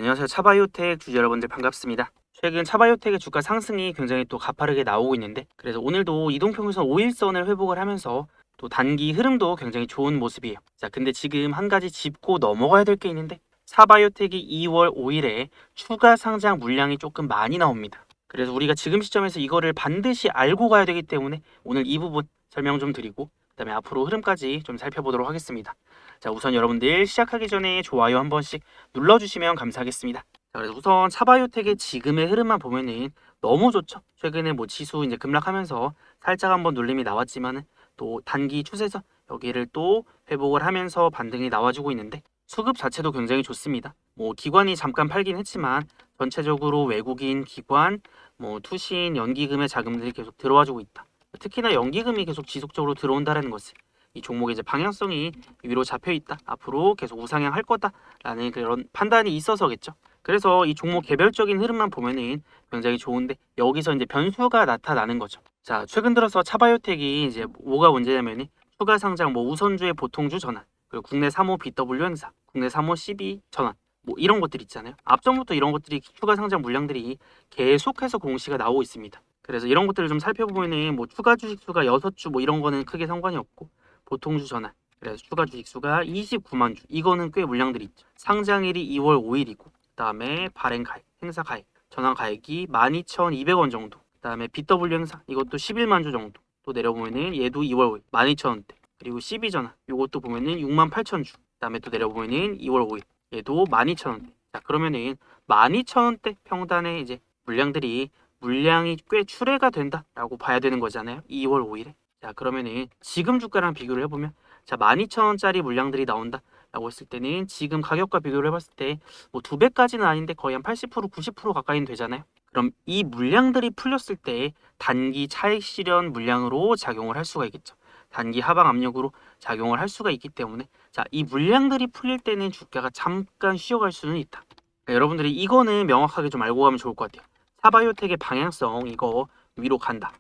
안녕하세요. 차바이오텍 주주 여러분들 반갑습니다. 최근 차바이오텍의 주가 상승이 굉장히 또 가파르게 나오고 있는데, 그래서 오늘도 이동평균선 5일선을 회복을 하면서 또 단기 흐름도 굉장히 좋은 모습이에요. 자, 근데 지금 한 가지 짚고 넘어가야 될 게 있는데, 차바이오텍이 2월 5일에 추가 상장 물량이 조금 많이 나옵니다. 그래서 우리가 지금 시점에서 이거를 반드시 알고 가야 되기 때문에 오늘 이 부분 설명 좀 드리고, 그다음에 앞으로 흐름까지 좀 살펴보도록 하겠습니다. 자, 우선 여러분들 시작하기 전에 좋아요 한 번씩 눌러주시면 감사하겠습니다. 자, 그래서 우선 차바이오텍의 지금의 흐름만 보면은 너무 좋죠. 최근에 뭐 지수 이제 급락하면서 살짝 한번 눌림이 나왔지만은 또 단기 추세선 여기를 또 회복을 하면서 반등이 나와주고 있는데, 수급 자체도 굉장히 좋습니다. 뭐 기관이 잠깐 팔긴 했지만 전체적으로 외국인 기관, 뭐 투신, 연기금의 자금들이 계속 들어와주고 있다. 특히나 연기금이 계속 지속적으로 들어온다는 것은 이 종목의 이제 방향성이 위로 잡혀 있다. 앞으로 계속 우상향할 거다라는 그런 판단이 있어서겠죠. 그래서 이 종목 개별적인 흐름만 보면은 굉장히 좋은데, 여기서 이제 변수가 나타나는 거죠. 자, 최근 들어서 차바이오텍이 이제 뭐가 문제냐면은 추가 상장, 뭐 우선주의 보통주 전환, 그리고 국내 3호 BW 행사, 국내 3호 CB 전환, 뭐 이런 것들 있잖아요. 앞전부터 이런 것들이 추가 상장 물량들이 계속해서 공시가 나오고 있습니다. 그래서 이런 것들을 좀 살펴보면은 뭐 추가 주식 수가 6주 뭐 이런 거는 크게 상관이 없고, 보통주 전환, 그래서 추가 주식 수가 29만 주, 이거는 꽤 물량들이 있죠. 상장일이 2월 5일이고, 그다음에 발행 가액, 행사 가액, 전환 가액이 12,200원 정도. 그다음에 BW 행사 이것도 11만 주 정도. 또 내려보면은 얘도 2월 5일 12,000원대. 그리고 12 전환 이것도 보면은 68,000주. 그다음에 또 내려보면은 2월 5일 얘도 12,000원대. 자, 그러면은 12,000원대 평단의 이제 물량이 꽤 출회가 된다라고 봐야 되는 거잖아요. 2월 5일에. 자, 그러면은 지금 주가랑 비교를 해보면, 자, 12,000원짜리 물량들이 나온다라고 했을 때는 지금 가격과 비교를 해봤을 때 뭐 2배까지는 아닌데 거의 한 80% 90% 가까이는 되잖아요. 그럼 이 물량들이 풀렸을 때 단기 차익 실현 물량으로 작용을 할 수가 있겠죠. 단기 하방 압력으로 작용을 할 수가 있기 때문에, 자, 이 물량들이 풀릴 때는 주가가 잠깐 쉬어갈 수는 있다. 그러니까 여러분들이 이거는 명확하게 좀 알고 가면 좋을 것 같아요. 차바이오텍의 방향성, 이거 위로 간다.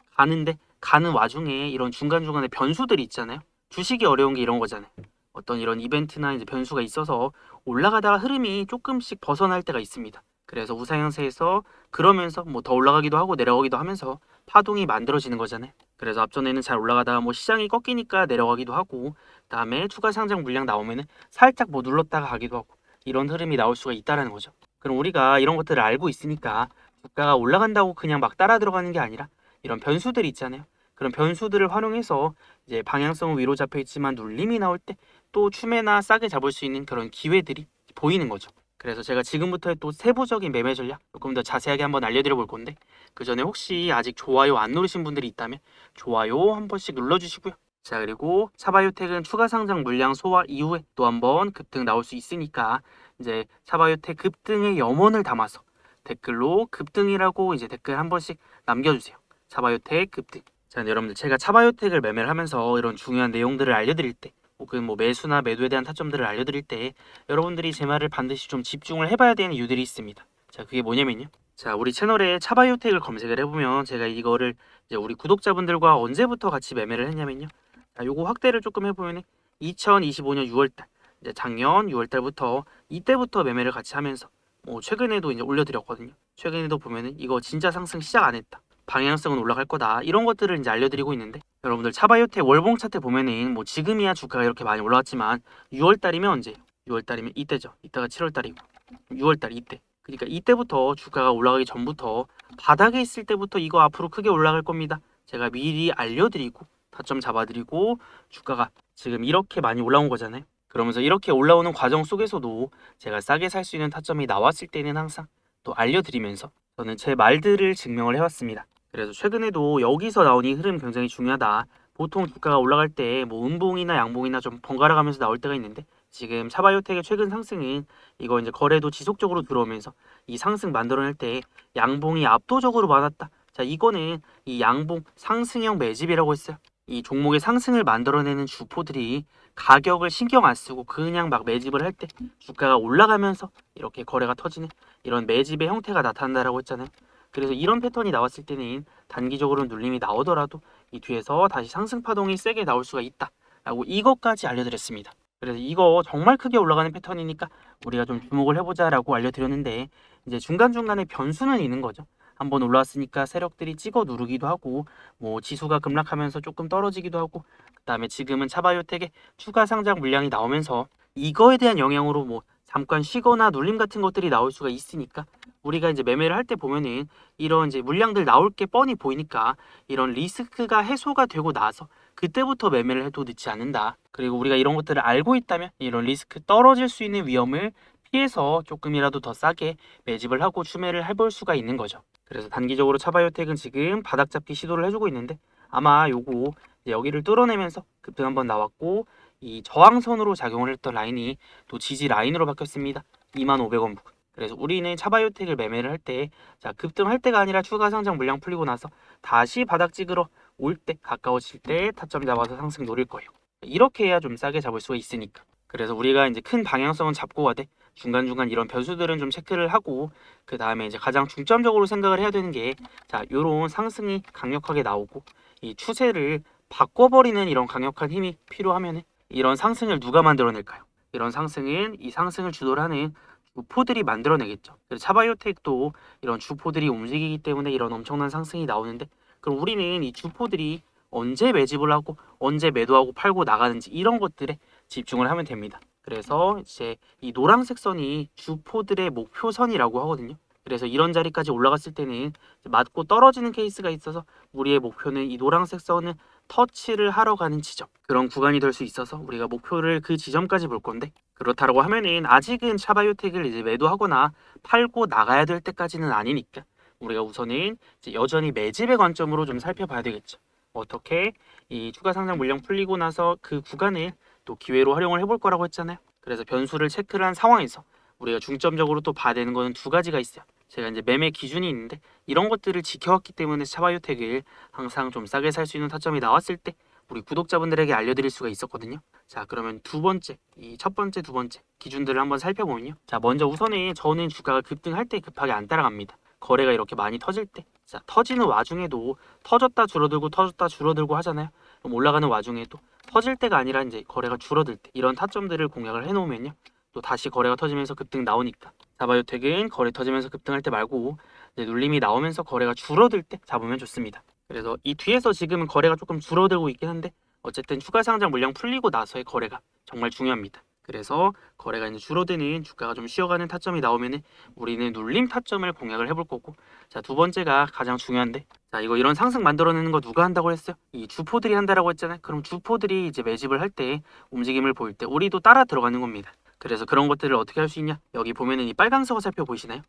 가는 와중에 이런 중간중간에 변수들이 있잖아요. 주식이 어려운 게 이런 거잖아요. 어떤 이런 이벤트나 이제 변수가 있어서 올라가다가 흐름이 조금씩 벗어날 때가 있습니다. 그래서 우상향세에서 그러면서 뭐 더 올라가기도 하고 내려가기도 하면서 파동이 만들어지는 거잖아요. 그래서 앞전에는 잘 올라가다가 뭐 시장이 꺾이니까 내려가기도 하고, 그다음에 추가 상장 물량 나오면은 살짝 뭐 눌렀다가 가기도 하고, 이런 흐름이 나올 수가 있다라는 거죠. 그럼 우리가 이런 것들을 알고 있으니까 주가가 올라간다고 그냥 막 따라 들어가는 게 아니라 이런 변수들이 있잖아요. 그런 변수들을 활용해서 이제 방향성은 위로 잡혀 있지만 눌림이 나올 때 또 추매나 싸게 잡을 수 있는 그런 기회들이 보이는 거죠. 그래서 제가 지금부터 또 세부적인 매매 전략 조금 더 자세하게 한번 알려드려 볼 건데, 그 전에 혹시 아직 좋아요 안 누르신 분들이 있다면 좋아요 한 번씩 눌러주시고요. 자, 그리고 차바이오텍은 추가 상장 물량 소화 이후에 또 한번 급등 나올 수 있으니까 이제 차바이오텍 급등의 염원을 담아서 댓글로 급등이라고 이제 댓글 한 번씩 남겨주세요. 차바이오텍 급등. 자, 여러분들 제가 차바이오텍을 매매를 하면서 이런 중요한 내용들을 알려드릴 때, 혹은 뭐 매수나 매도에 대한 타점들을 알려드릴 때 여러분들이 제 말을 반드시 좀 집중을 해봐야 되는 이유들이 있습니다. 자, 그게 뭐냐면요. 자, 우리 채널에 차바이오텍을 검색을 해보면 제가 이거를 이제 우리 구독자분들과 언제부터 같이 매매를 했냐면요. 자, 요거 확대를 조금 해보면 2025년 6월달, 이제 작년 6월달부터 이때부터 매매를 같이 하면서 뭐 최근에도 이제 올려드렸거든요. 최근에도 보면은 이거 진짜 상승 시작 안 했다. 방향성은 올라갈 거다. 이런 것들을 이제 알려드리고 있는데, 여러분들 차바이오텍 월봉 차트 보면은 뭐 지금이야 주가가 이렇게 많이 올라왔지만 6월달이면 언제예요? 6월달이면 이때죠. 이때가 7월달이고 6월달 이때. 그러니까 이때부터 주가가 올라가기 전부터 바닥에 있을 때부터 이거 앞으로 크게 올라갈 겁니다. 제가 미리 알려드리고 타점 잡아드리고 주가가 지금 이렇게 많이 올라온 거잖아요. 그러면서 이렇게 올라오는 과정 속에서도 제가 싸게 살 수 있는 타점이 나왔을 때는 항상 또 알려드리면서 저는 제 말들을 증명을 해왔습니다. 그래서 최근에도 여기서 나온 이 흐름 굉장히 중요하다. 보통 주가가 올라갈 때 뭐 음봉이나 양봉이나 좀 번갈아 가면서 나올 때가 있는데, 지금 차바이오텍의 최근 상승은 이거 이제 거래도 지속적으로 들어오면서 이 상승 만들어낼 때 양봉이 압도적으로 많았다. 자, 이거는 이 양봉 상승형 매집이라고 했어요. 이 종목의 상승을 만들어내는 주포들이 가격을 신경 안 쓰고 그냥 막 매집을 할 때 주가가 올라가면서 이렇게 거래가 터지는 이런 매집의 형태가 나타난다라고 했잖아요. 그래서 이런 패턴이 나왔을 때는 단기적으로 눌림이 나오더라도 이 뒤에서 다시 상승 파동이 세게 나올 수가 있다 라고 이것까지 알려드렸습니다. 그래서 이거 정말 크게 올라가는 패턴이니까 우리가 좀 주목을 해보자라고 알려드렸는데, 이제 중간중간에 변수는 있는 거죠. 한번 올라왔으니까 세력들이 찍어 누르기도 하고, 뭐 지수가 급락하면서 조금 떨어지기도 하고, 그다음에 지금은 차바이오텍에 추가 상장 물량이 나오면서 이거에 대한 영향으로 뭐 잠깐 쉬거나 눌림 같은 것들이 나올 수가 있으니까, 우리가 이제 매매를 할 때 보면은 이런 이제 물량들 나올 게 뻔히 보이니까 이런 리스크가 해소가 되고 나서 그때부터 매매를 해도 늦지 않는다. 그리고 우리가 이런 것들을 알고 있다면 이런 리스크 떨어질 수 있는 위험을 피해서 조금이라도 더 싸게 매집을 하고 추매를 해볼 수가 있는 거죠. 그래서 단기적으로 차바이오텍은 지금 바닥 잡기 시도를 해주고 있는데, 아마 요거 이제 여기를 뚫어내면서 급등 한번 나왔고, 이 저항선으로 작용을 했던 라인이 또 지지 라인으로 바뀌었습니다. 25,500원 부근. 그래서 우리는 차바이오텍을 매매를 할 때, 자, 급등할 때가 아니라 추가 상장 물량 풀리고 나서 다시 바닥 찍으러 올 때, 가까워질 때 타점 잡아서 상승 노릴 거예요. 이렇게 해야 좀 싸게 잡을 수가 있으니까. 그래서 우리가 이제 큰 방향성은 잡고 가되 중간중간 이런 변수들은 좀 체크를 하고, 그 다음에 이제 가장 중점적으로 생각을 해야 되는 게, 자, 요런 상승이 강력하게 나오고 이 추세를 바꿔버리는 이런 강력한 힘이 필요하면은 이런 상승을 누가 만들어낼까요? 이런 상승은 이 상승을 주도를 하는 주포들이 만들어내겠죠. 그래서 차바이오텍도 이런 주포들이 움직이기 때문에 이런 엄청난 상승이 나오는데, 그럼 우리는 이 주포들이 언제 매집을 하고 언제 매도하고 팔고 나가는지 이런 것들에 집중을 하면 됩니다. 그래서 이제 이 노란색 선이 주포들의 목표선이라고 하거든요. 그래서 이런 자리까지 올라갔을 때는 맞고 떨어지는 케이스가 있어서 우리의 목표는 이 노란색 선을 터치를 하러 가는 지점, 그런 구간이 될 수 있어서 우리가 목표를 그 지점까지 볼 건데, 그렇다고 하면은 아직은 차바이오텍을 이제 매도하거나 팔고 나가야 될 때까지는 아니니까 우리가 우선은 이제 여전히 매집의 관점으로 좀 살펴봐야 되겠죠. 어떻게 이 추가 상장 물량 풀리고 나서 그 구간을 또 기회로 활용을 해볼 거라고 했잖아요. 그래서 변수를 체크를 한 상황에서 우리가 중점적으로 또 봐야 되는 거는 두 가지가 있어요. 제가 이제 매매 기준이 있는데, 이런 것들을 지켜왔기 때문에 차바이오텍을 항상 좀 싸게 살 수 있는 타점이 나왔을 때 우리 구독자분들에게 알려드릴 수가 있었거든요. 자, 그러면 두 번째, 이 첫 번째, 두 번째 기준들을 한번 살펴보면요. 자, 먼저 우선은 저는 주가가 급등할 때 급하게 안 따라갑니다. 거래가 이렇게 많이 터질 때, 자, 터지는 와중에도 터졌다 줄어들고 하잖아요. 그럼 올라가는 와중에도 터질 때가 아니라 이제 거래가 줄어들 때 이런 타점들을 공략을 해놓으면요, 또 다시 거래가 터지면서 급등 나오니까, 차바이오텍은 거래 터지면서 급등할 때 말고 이제 눌림이 나오면서 거래가 줄어들 때 잡으면 좋습니다. 그래서 이 뒤에서 지금은 거래가 조금 줄어들고 있긴 한데, 어쨌든 추가 상장 물량 풀리고 나서의 거래가 정말 중요합니다. 그래서 거래가 이제 줄어드는 주가가 좀 쉬어가는 타점이 나오면은 우리는 눌림 타점을 공략을 해볼 거고, 자, 두 번째가 가장 중요한데, 자, 이거 이런 상승 만들어내는 거 누가 한다고 했어요? 이 주포들이 한다라고 했잖아요. 그럼 주포들이 이제 매집을 할 때, 움직임을 보일 때 우리도 따라 들어가는 겁니다. 그래서 그런 것들을 어떻게 할 수 있냐? 여기 보면은 이 빨간색 화살표 보이시나요?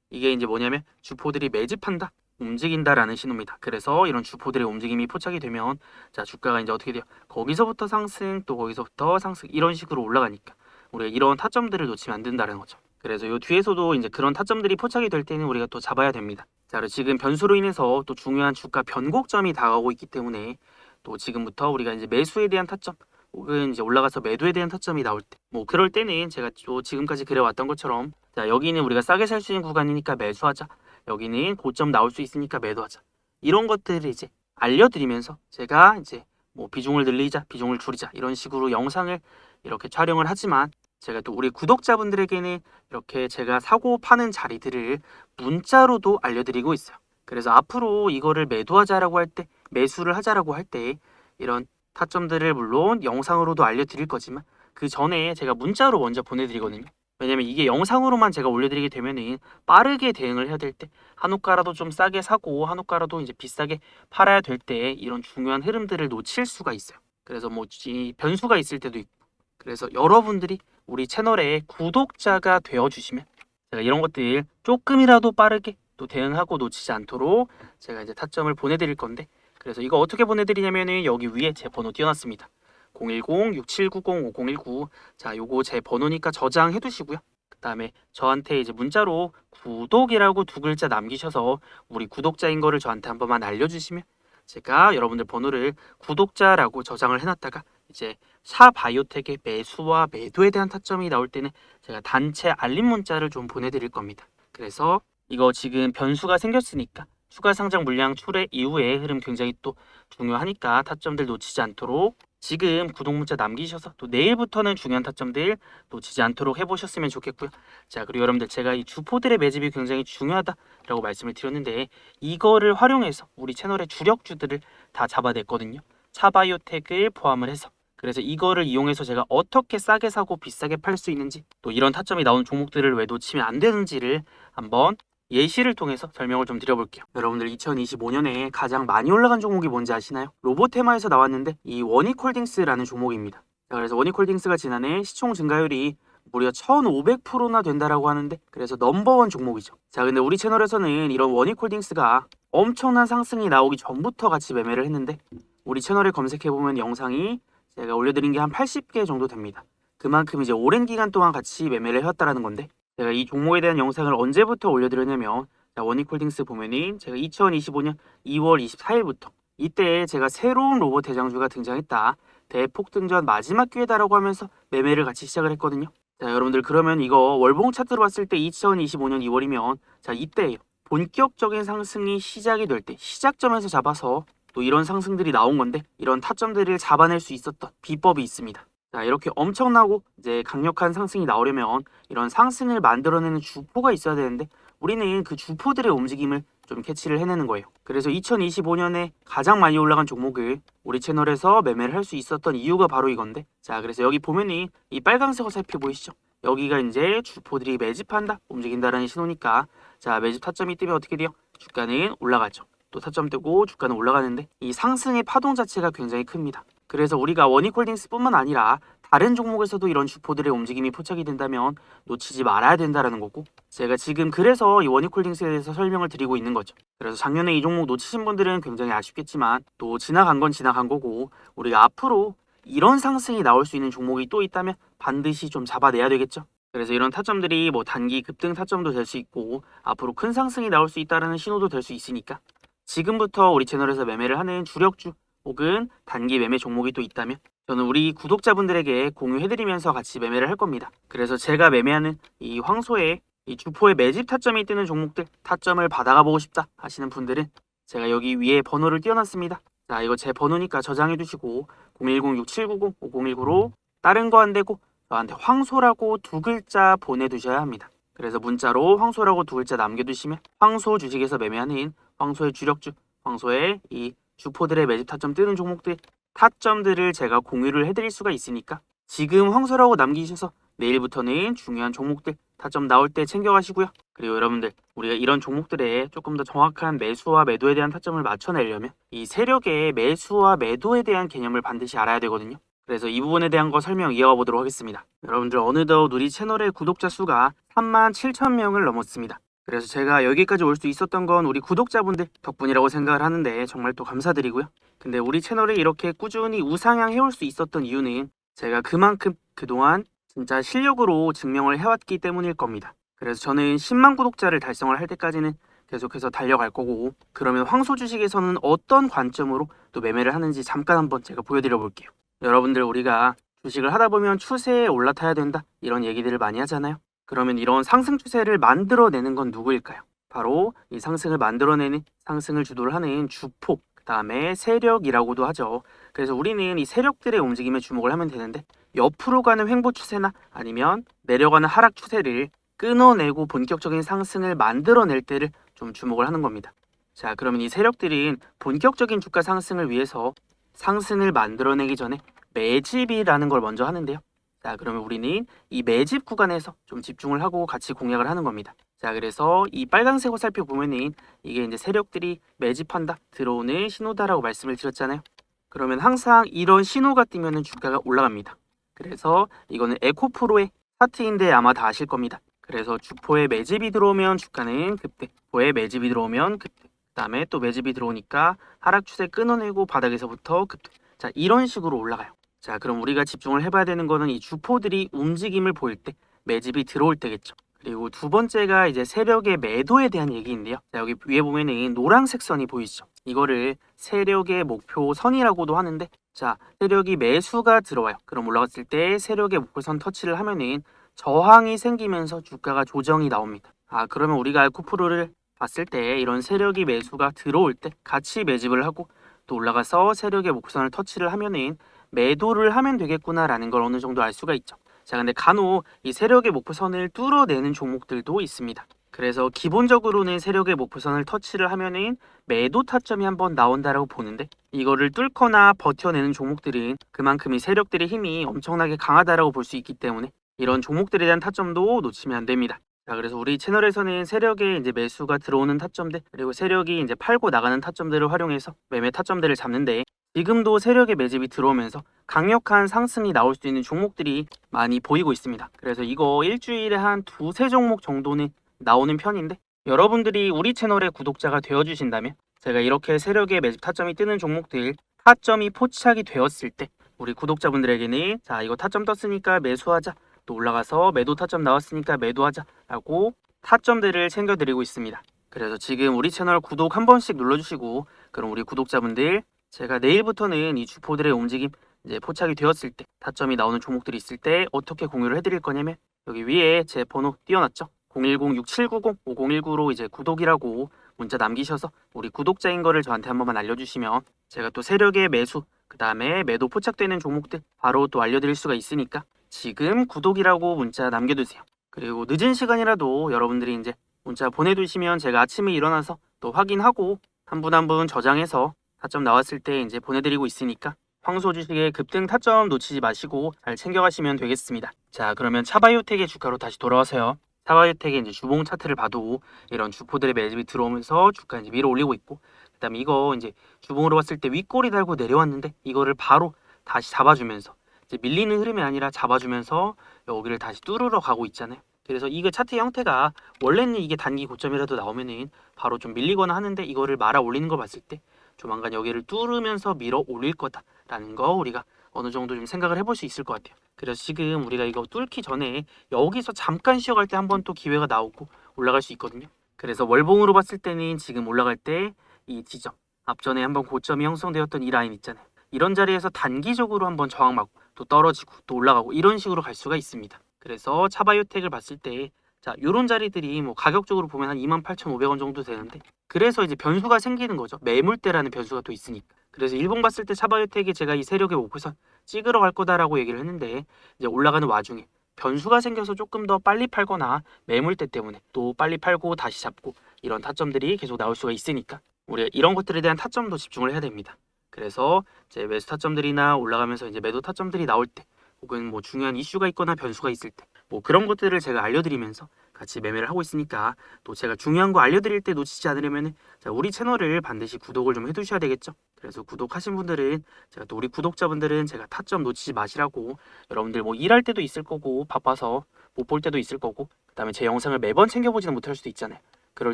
이게 이제 뭐냐면 주포들이 매집한다, 움직인다라는 신호입니다. 그래서 이런 주포들의 움직임이 포착이 되면, 자, 주가가 이제 어떻게 돼요? 거기서부터 상승, 또 거기서부터 상승, 이런 식으로 올라가니까 우리가 이런 타점들을 놓치면 안 된다는 거죠. 그래서 요 뒤에서도 이제 그런 타점들이 포착이 될 때는 우리가 또 잡아야 됩니다. 자, 그리고 지금 변수로 인해서 또 중요한 주가 변곡점이 다가오고 있기 때문에 또 지금부터 우리가 이제 매수에 대한 타점, 혹은 이제 올라가서 매도에 대한 타점이 나올 때, 뭐 그럴 때는 제가 또 지금까지 그래왔던 것처럼, 자, 여기는 우리가 싸게 살 수 있는 구간이니까 매수하자, 여기는 고점 나올 수 있으니까 매도하자, 이런 것들을 이제 알려드리면서 제가 이제 뭐 비중을 늘리자, 비중을 줄이자, 이런 식으로 영상을 이렇게 촬영을 하지만, 제가 또 우리 구독자분들에게는 이렇게 제가 사고 파는 자리들을 문자로도 알려드리고 있어요. 그래서 앞으로 이거를 매도하자라고 할 때, 매수를 하자라고 할 때 이런 타점들을 물론 영상으로도 알려드릴 거지만 그 전에 제가 문자로 먼저 보내드리거든요. 왜냐면 이게 영상으로만 제가 올려드리게 되면은 빠르게 대응을 해야 될 때, 한호가라도 좀 싸게 사고 한호가라도 이제 비싸게 팔아야 될 때 이런 중요한 흐름들을 놓칠 수가 있어요. 그래서 뭐 이 변수가 있을 때도 있고, 그래서 여러분들이 우리 채널의 구독자가 되어주시면 제가 이런 것들 조금이라도 빠르게 또 대응하고 놓치지 않도록 제가 이제 타점을 보내드릴 건데, 그래서 이거 어떻게 보내드리냐면은 여기 위에 제 번호 띄워놨습니다. 010-6790-5019. 자, 요거 제 번호니까 저장해 두시고요. 그 다음에 저한테 이제 문자로 구독이라고 두 글자 남기셔서 우리 구독자인 거를 저한테 한 번만 알려주시면 제가 여러분들 번호를 구독자라고 저장을 해놨다가 이제 샤바이오텍의 매수와 매도에 대한 타점이 나올 때는 제가 단체 알림 문자를 좀 보내드릴 겁니다. 그래서 이거 지금 변수가 생겼으니까 추가 상장 물량 출회 이후의 흐름 굉장히 또 중요하니까 타점들 놓치지 않도록 지금 구독 문자 남기셔서 또 내일부터는 중요한 타점들 놓치지 않도록 해보셨으면 좋겠고요. 자, 그리고 여러분들 제가 이 주포들의 매집이 굉장히 중요하다라고 말씀을 드렸는데 이거를 활용해서 우리 채널의 주력주들을 다 잡아냈거든요. 차바이오텍을 포함을 해서. 그래서 이거를 이용해서 제가 어떻게 싸게 사고 비싸게 팔 수 있는지 또 이런 타점이 나오는 종목들을 왜 놓치면 안 되는지를 한번 예시를 통해서 설명을 좀 드려볼게요. 여러분들 2025년에 가장 많이 올라간 종목이 뭔지 아시나요? 로보테마에서 나왔는데 이 원익홀딩스라는 종목입니다. 자, 그래서 원익홀딩스가 지난해 시총 증가율이 무려 1500%나 된다라고 하는데 그래서 넘버원 종목이죠. 자, 근데 우리 채널에서는 이런 원익홀딩스가 엄청난 상승이 나오기 전부터 같이 매매를 했는데 우리 채널에 검색해보면 영상이 제가 올려드린 게 한 80개 정도 됩니다. 그만큼 이제 오랜 기간 동안 같이 매매를 해왔다라는 건데 제가 이 종목에 대한 영상을 언제부터 올려드렸냐면 원익홀딩스 보면은 제가 2025년 2월 24일부터 이때 제가 새로운 로봇 대장주가 등장했다. 대폭등전 마지막 기회다라고 하면서 매매를 같이 시작을 했거든요. 자, 여러분들 그러면 이거 월봉 차트로 봤을 때 2025년 2월이면 자, 이때예요. 본격적인 상승이 시작이 될 때 시작점에서 잡아서 또 이런 상승들이 나온 건데 이런 타점들을 잡아낼 수 있었던 비법이 있습니다. 자, 이렇게 엄청나고 이제 강력한 상승이 나오려면 이런 상승을 만들어내는 주포가 있어야 되는데 우리는 그 주포들의 움직임을 좀 캐치를 해내는 거예요. 그래서 2025년에 가장 많이 올라간 종목을 우리 채널에서 매매를 할 수 있었던 이유가 바로 이건데 자, 그래서 여기 보면은 이 빨간색 화살표 보이시죠? 여기가 이제 주포들이 매집한다, 움직인다라는 신호니까 자, 매집 타점이 뜨면 어떻게 돼요? 주가는 올라가죠. 또 타점 뜨고 주가는 올라가는데 이 상승의 파동 자체가 굉장히 큽니다. 그래서 우리가 원익홀딩스뿐만 아니라 다른 종목에서도 이런 주포들의 움직임이 포착이 된다면 놓치지 말아야 된다라는 거고 제가 지금 그래서 이 원익홀딩스에 대해서 설명을 드리고 있는 거죠. 그래서 작년에 이 종목 놓치신 분들은 굉장히 아쉽겠지만 또 지나간 건 지나간 거고 우리가 앞으로 이런 상승이 나올 수 있는 종목이 또 있다면 반드시 좀 잡아내야 되겠죠. 그래서 이런 타점들이 뭐 단기 급등 타점도 될 수 있고 앞으로 큰 상승이 나올 수 있다는 신호도 될 수 있으니까 지금부터 우리 채널에서 매매를 하는 주력주 혹은 단기 매매 종목이 또 있다면 저는 우리 구독자분들에게 공유해드리면서 같이 매매를 할 겁니다. 그래서 제가 매매하는 이 황소의 이 주포의 매집 타점이 뜨는 종목들 타점을 받아가 보고 싶다 하시는 분들은 제가 여기 위에 번호를 띄워놨습니다. 자, 이거 제 번호니까 저장해 두시고 010-6790-5019로 다른 거 안 되고 저한테 황소라고 두 글자 보내두셔야 합니다. 그래서 문자로 황소라고 두 글자 남겨두시면 황소 주식에서 매매하는 황소의 주력주, 황소의 이 주포들의 매집 타점 뜨는 종목들 타점들을 제가 공유를 해드릴 수가 있으니까 지금 황소라고 남기셔서 내일부터는 중요한 종목들 타점 나올 때 챙겨가시고요. 그리고 여러분들 우리가 이런 종목들에 조금 더 정확한 매수와 매도에 대한 타점을 맞춰내려면 이 세력의 매수와 매도에 대한 개념을 반드시 알아야 되거든요. 그래서 이 부분에 대한 거 설명 이어가 보도록 하겠습니다. 여러분들 어느덧 우리 채널의 구독자 수가 37,000명을 넘었습니다. 그래서 제가 여기까지 올 수 있었던 건 우리 구독자분들 덕분이라고 생각을 하는데 정말 또 감사드리고요. 근데 우리 채널을 이렇게 꾸준히 우상향 해올 수 있었던 이유는 제가 그만큼 그동안 진짜 실력으로 증명을 해왔기 때문일 겁니다. 그래서 저는 10만 구독자를 달성을 할 때까지는 계속해서 달려갈 거고 그러면 황소 주식에서는 어떤 관점으로 또 매매를 하는지 잠깐 한번 제가 보여드려 볼게요. 여러분들 우리가 주식을 하다 보면 추세에 올라타야 된다 이런 얘기들을 많이 하잖아요. 그러면 이런 상승 추세를 만들어내는 건 누구일까요? 바로 이 상승을 만들어내는 상승을 주도를 하는 주포 그 다음에 세력이라고도 하죠. 그래서 우리는 이 세력들의 움직임에 주목을 하면 되는데 옆으로 가는 횡보 추세나 아니면 내려가는 하락 추세를 끊어내고 본격적인 상승을 만들어낼 때를 좀 주목을 하는 겁니다. 자, 그러면 이 세력들은 본격적인 주가 상승을 위해서 상승을 만들어내기 전에 매집이라는 걸 먼저 하는데요. 자, 그러면 우리는 이 매집 구간에서 좀 집중을 하고 같이 공략을 하는 겁니다. 자, 그래서 이 빨간색 화살표 보면은 이게 이제 세력들이 매집한다, 들어오는 신호다라고 말씀을 드렸잖아요. 그러면 항상 이런 신호가 뜨면은 주가가 올라갑니다. 그래서 이거는 에코프로의 차트인데 아마 다 아실 겁니다. 그래서 주포에 매집이 들어오면 주가는 급등, 주포에 매집이 들어오면 급등, 그 다음에 또 매집이 들어오니까 하락 추세 끊어내고 바닥에서부터 급등. 자, 이런 식으로 올라가요. 자, 그럼 우리가 집중을 해봐야 되는 거는 이 주포들이 움직임을 보일 때 매집이 들어올 때겠죠. 그리고 두 번째가 이제 세력의 매도에 대한 얘기인데요. 자, 여기 위에 보면은 노란색 선이 보이시죠? 이거를 세력의 목표 선이라고도 하는데 자, 세력이 매수가 들어와요. 그럼 올라갔을 때 세력의 목표선 터치를 하면은 저항이 생기면서 주가가 조정이 나옵니다. 아, 그러면 우리가 알코프로를 봤을 때 이런 세력이 매수가 들어올 때 같이 매집을 하고 또 올라가서 세력의 목선을 터치를 하면은 매도를 하면 되겠구나라는 걸 어느 정도 알 수가 있죠. 자, 근데 간혹 이 세력의 목표선을 뚫어내는 종목들도 있습니다. 그래서 기본적으로는 세력의 목표선을 터치를 하면은 매도 타점이 한번 나온다라고 보는데 이거를 뚫거나 버텨내는 종목들은 그만큼 이 세력들의 힘이 엄청나게 강하다라고 볼 수 있기 때문에 이런 종목들에 대한 타점도 놓치면 안 됩니다. 자, 그래서 우리 채널에서는 세력의 이제 매수가 들어오는 타점들 그리고 세력이 이제 팔고 나가는 타점들을 활용해서 매매 타점들을 잡는데 지금도 세력의 매집이 들어오면서 강력한 상승이 나올 수 있는 종목들이 많이 보이고 있습니다. 그래서 이거 일주일에 한 두세 종목 정도는 나오는 편인데 여러분들이 우리 채널의 구독자가 되어주신다면 제가 이렇게 세력의 매집 타점이 뜨는 종목들 타점이 포착이 되었을 때 우리 구독자분들에게는 자 이거 타점 떴으니까 매수하자 또 올라가서 매도 타점 나왔으니까 매도하자 라고 타점들을 챙겨드리고 있습니다. 그래서 지금 우리 채널 구독 한 번씩 눌러주시고 그럼 우리 구독자분들 제가 내일부터는 이 주포들의 움직임 이제 포착이 되었을 때 타점이 나오는 종목들이 있을 때 어떻게 공유를 해드릴 거냐면 여기 위에 제 번호 띄워놨죠. 010-6790-5019로 이제 구독이라고 문자 남기셔서 우리 구독자인 거를 저한테 한 번만 알려주시면 제가 또 세력의 매수 그 다음에 매도 포착되는 종목들 바로 또 알려드릴 수가 있으니까 지금 구독이라고 문자 남겨두세요. 그리고 늦은 시간이라도 여러분들이 이제 문자 보내두시면 제가 아침에 일어나서 또 확인하고 한 분 한 분 저장해서 타점 나왔을 때 이제 보내드리고 있으니까 황소 주식의 급등 타점 놓치지 마시고 잘 챙겨가시면 되겠습니다. 자, 그러면 차바이오텍의 주가로 다시 돌아와서요. 차바이오텍의 이제 주봉 차트를 봐도 이런 주포들의 매집이 들어오면서 주가 이제 밀어 올리고 있고, 그다음에 이거 이제 주봉으로 봤을 때 윗꼬리 달고 내려왔는데 이거를 바로 다시 잡아주면서 이제 밀리는 흐름이 아니라 잡아주면서 여기를 다시 뚫으러 가고 있잖아요. 그래서 이거 차트 형태가 원래는 이게 단기 고점이라도 나오면은 바로 좀 밀리거나 하는데 이거를 말아 올리는 걸 봤을 때 조만간 여기를 뚫으면서 밀어 올릴 거다라는 거 우리가 어느 정도 좀 생각을 해볼 수 있을 것 같아요. 그래서 지금 우리가 이거 뚫기 전에 여기서 잠깐 쉬어갈 때 한번 또 기회가 나오고 올라갈 수 있거든요. 그래서 월봉으로 봤을 때는 지금 올라갈 때 이 지점 앞전에 한번 고점이 형성되었던 이 라인 있잖아요. 이런 자리에서 단기적으로 한번 저항 맞고 또 떨어지고 또 올라가고 이런 식으로 갈 수가 있습니다. 그래서 차바이오텍을 봤을 때 자, 요런 자리들이 뭐 가격적으로 보면 한 28,500원 정도 되는데 그래서 이제 변수가 생기는 거죠. 매물대라는 변수가 또 있으니까. 그래서 일봉 봤을 때 차바이오텍이 제가 이 세력의 목표선 찍으러 갈 거다라고 얘기를 했는데 이제 올라가는 와중에 변수가 생겨서 조금 더 빨리 팔거나 매물대 때문에 또 빨리 팔고 다시 잡고 이런 타점들이 계속 나올 수가 있으니까 우리가 이런 것들에 대한 타점도 집중을 해야 됩니다. 그래서 이제 매수 타점들이나 올라가면서 이제 매도 타점들이 나올 때 혹은 뭐 중요한 이슈가 있거나 변수가 있을 때 뭐 그런 것들을 제가 알려드리면서 같이 매매를 하고 있으니까 또 제가 중요한 거 알려드릴 때 놓치지 않으려면 자, 우리 채널을 반드시 구독을 좀 해두셔야 되겠죠. 그래서 구독하신 분들은 제가 또 우리 구독자분들은 제가 타점 놓치지 마시라고 여러분들 뭐 일할 때도 있을 거고 바빠서 못 볼 때도 있을 거고 그 다음에 제 영상을 매번 챙겨보지는 못할 수도 있잖아요. 그럴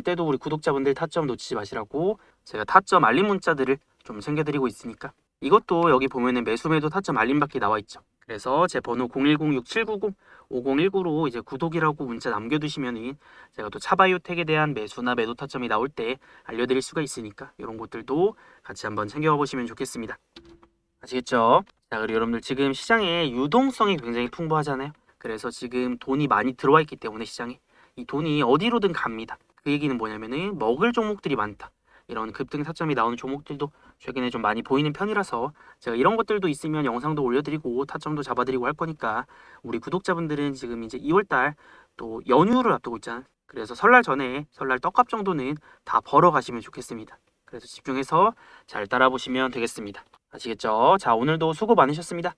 때도 우리 구독자분들 타점 놓치지 마시라고 제가 타점 알림 문자들을 좀 챙겨드리고 있으니까 이것도 여기 보면은 매수 매도 타점 알림 받기 나와 있죠. 그래서 제 번호 010-6790-5019로 이제 구독이라고 문자 남겨두시면은 제가 또 차바이오텍에 대한 매수나 매도 타점이 나올 때 알려드릴 수가 있으니까 이런 것들도 같이 한번 챙겨봐 보시면 좋겠습니다. 아시겠죠? 자, 그리고 여러분들 지금 시장에 유동성이 굉장히 풍부하잖아요. 그래서 지금 돈이 많이 들어와 있기 때문에 시장에 이 돈이 어디로든 갑니다. 그 얘기는 뭐냐면은 먹을 종목들이 많다. 이런 급등 타점이 나오는 종목들도 최근에 좀 많이 보이는 편이라서 제가 이런 것들도 있으면 영상도 올려드리고 타점도 잡아드리고 할 거니까 우리 구독자분들은 지금 이제 2월달 또 연휴를 앞두고 있잖아요. 그래서 설날 전에 설날 떡값 정도는 다 벌어 가시면 좋겠습니다. 그래서 집중해서 잘 따라보시면 되겠습니다. 아시겠죠? 자, 오늘도 수고 많으셨습니다.